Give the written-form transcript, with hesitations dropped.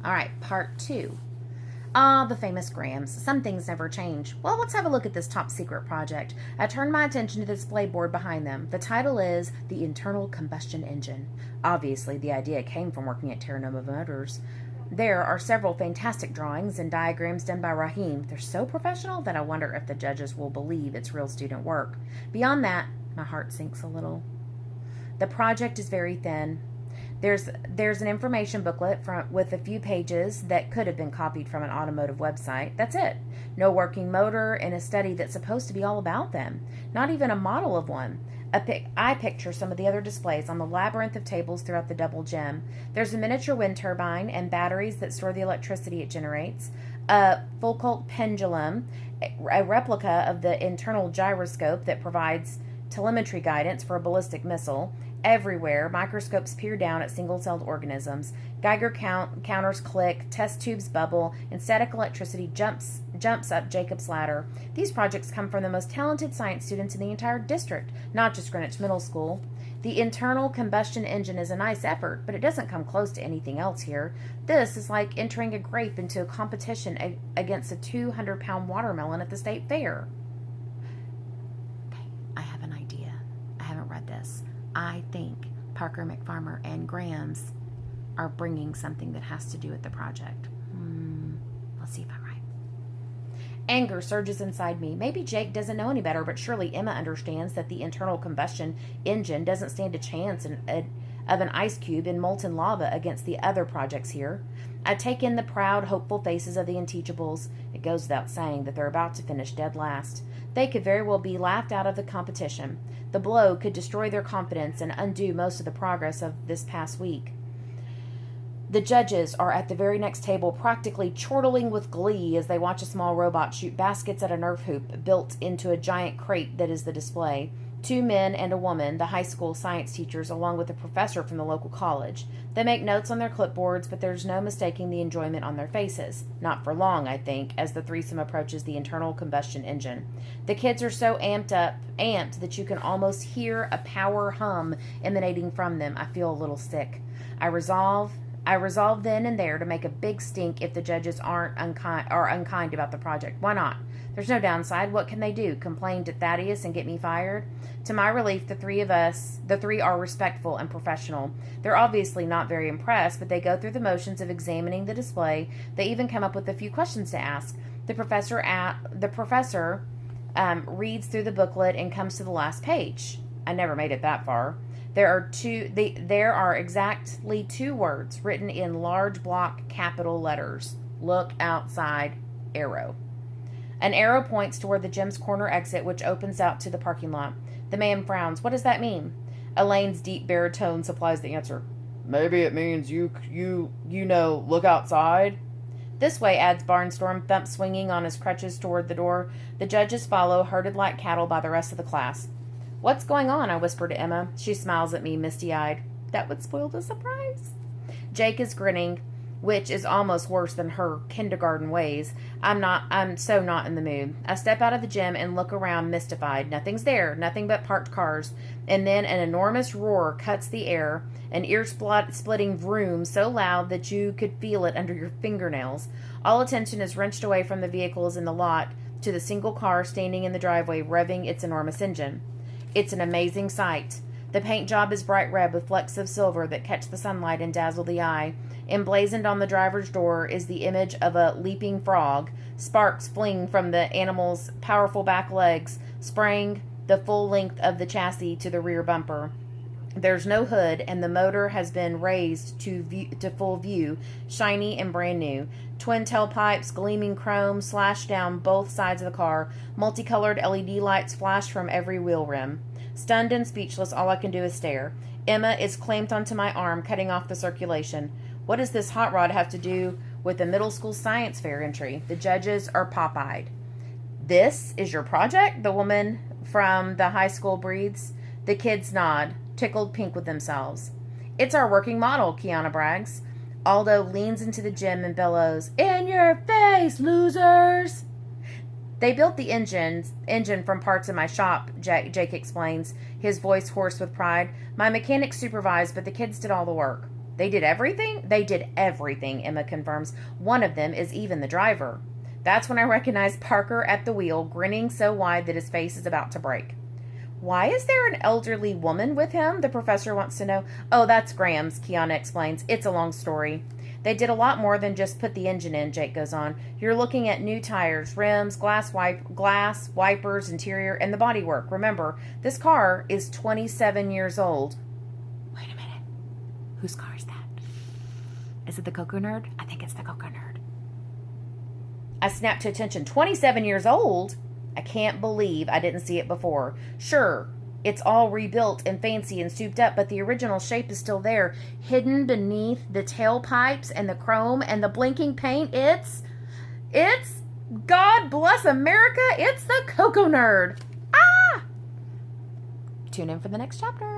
All right, part 2. Ah, the famous Grams. Some things never change. Well, let's have a look at this top secret project. I turned my attention to the display board behind them. The title is The Internal Combustion Engine. Obviously, the idea came from working at Terranova Motors. There are several fantastic drawings and diagrams done by Raheem. They're so professional that I wonder if the judges will believe it's real student work. Beyond that, my heart sinks a little. The project is very thin. There's an information booklet with a few pages that could have been copied from an automotive website. That's it. No working motor and a study that's supposed to be all about them. Not even a model of one. I picture some of the other displays on the labyrinth of tables throughout the double gym. There's a miniature wind turbine and batteries that store the electricity it generates, a Foucault pendulum, a replica of the internal gyroscope that provides telemetry guidance for a ballistic missile. Everywhere, microscopes peer down at single-celled organisms. Geiger counters click, test tubes bubble, and static electricity jumps up Jacob's ladder. These projects come from the most talented science students in the entire district, not just Greenwich Middle School. The internal combustion engine is a nice effort, but it doesn't come close to anything else here. This is like entering a grape into a competition against a 200-pound watermelon at the state fair. Okay, I have an idea. I haven't read this. I think Parker McFarmer and Grams are bringing something that has to do with the project. Let's see if I'm right. Anger surges inside me. Maybe Jake doesn't know any better, but surely Emma understands that the internal combustion engine doesn't stand a chance of an ice cube in molten lava against the other projects here. I take in the proud, hopeful faces of the Unteachables. It goes without saying that they're about to finish dead last. They could very well be laughed out of the competition. The blow could destroy their confidence and undo most of the progress of this past week. The judges are at the very next table, practically chortling with glee as they watch a small robot shoot baskets at a Nerf hoop built into a giant crate that is the display. 2 men and a woman, the high school science teachers, along with a professor from the local college. They make notes on their clipboards, but there's no mistaking the enjoyment on their faces. Not for long, I think, as the threesome approaches the internal combustion engine. The kids are so amped that you can almost hear a power hum emanating from them. I feel a little sick. I resolve then and there to make a big stink if the judges are unkind about the project. Why not? There's no downside. What can they do? Complain to Thaddeus and get me fired? To my relief, the three are respectful and professional. They're obviously not very impressed, but they go through the motions of examining the display. They even come up with a few questions to ask. The professor reads through the booklet and comes to the last page. I never made it that far. There are exactly 2 words written in large block capital letters. Look outside, arrow. An arrow points toward the gym's corner exit, which opens out to the parking lot. The man frowns. What does that mean? Elaine's deep baritone supplies the answer. Maybe it means you know, look outside. This way, adds Barnstorm, thump swinging on his crutches toward the door. The judges follow, herded like cattle by the rest of the class. What's going on? I whisper to Emma. She smiles at me, misty-eyed. That would spoil the surprise. Jake is grinning, which is almost worse than her kindergarten ways. I'm so not in the mood. I step out of the gym and look around, mystified. Nothing's there, nothing but parked cars. And then an enormous roar cuts the air, an ear-splitting vroom so loud that you could feel it under your fingernails. All attention is wrenched away from the vehicles in the lot to the single car standing in the driveway, revving its enormous engine. It's an amazing sight. The paint job is bright red with flecks of silver that catch the sunlight and dazzle the eye. Emblazoned on the driver's door is the image of a leaping frog. Sparks fling from the animal's powerful back legs, spraying the full length of the chassis to the rear bumper. There's no hood, and the motor has been raised to full view, shiny and brand new. Twin tailpipes, gleaming chrome, slash down both sides of the car. Multicolored LED lights flash from every wheel rim. Stunned and speechless, all I can do is stare. Emma is clamped onto my arm, cutting off the circulation. What does this hot rod have to do with the middle school science fair entry? The judges are pop-eyed. This is your project? The woman from the high school breathes. The kids nod, tickled pink with themselves. It's our working model, Kiana brags. Aldo leans into the gym and bellows, In your face, losers! They built the engine from parts in my shop, Jake explains, his voice hoarse with pride. My mechanics supervised, but the kids did all the work. They did everything? They did everything, Emma confirms. One of them is even the driver. That's when I recognize Parker at the wheel, grinning so wide that his face is about to break. Why is there an elderly woman with him? The professor wants to know. Oh, that's Graham's, Kiana explains. It's a long story. They did a lot more than just put the engine in, Jake goes on. You're looking at new tires, rims, glass, wipers, interior, and the bodywork. Remember, this car is 27 years old. Wait a minute. Whose car is that? Is it the Cocoa Nerd? I think it's the Cocoa Nerd. I snapped to attention. 27 years old? I can't believe I didn't see it before. Sure, it's all rebuilt and fancy and souped up, but the original shape is still there, hidden beneath the tailpipes and the chrome and the blinking paint. It's God bless America, it's the Cocoa Nerd. Ah! Tune in for the next chapter.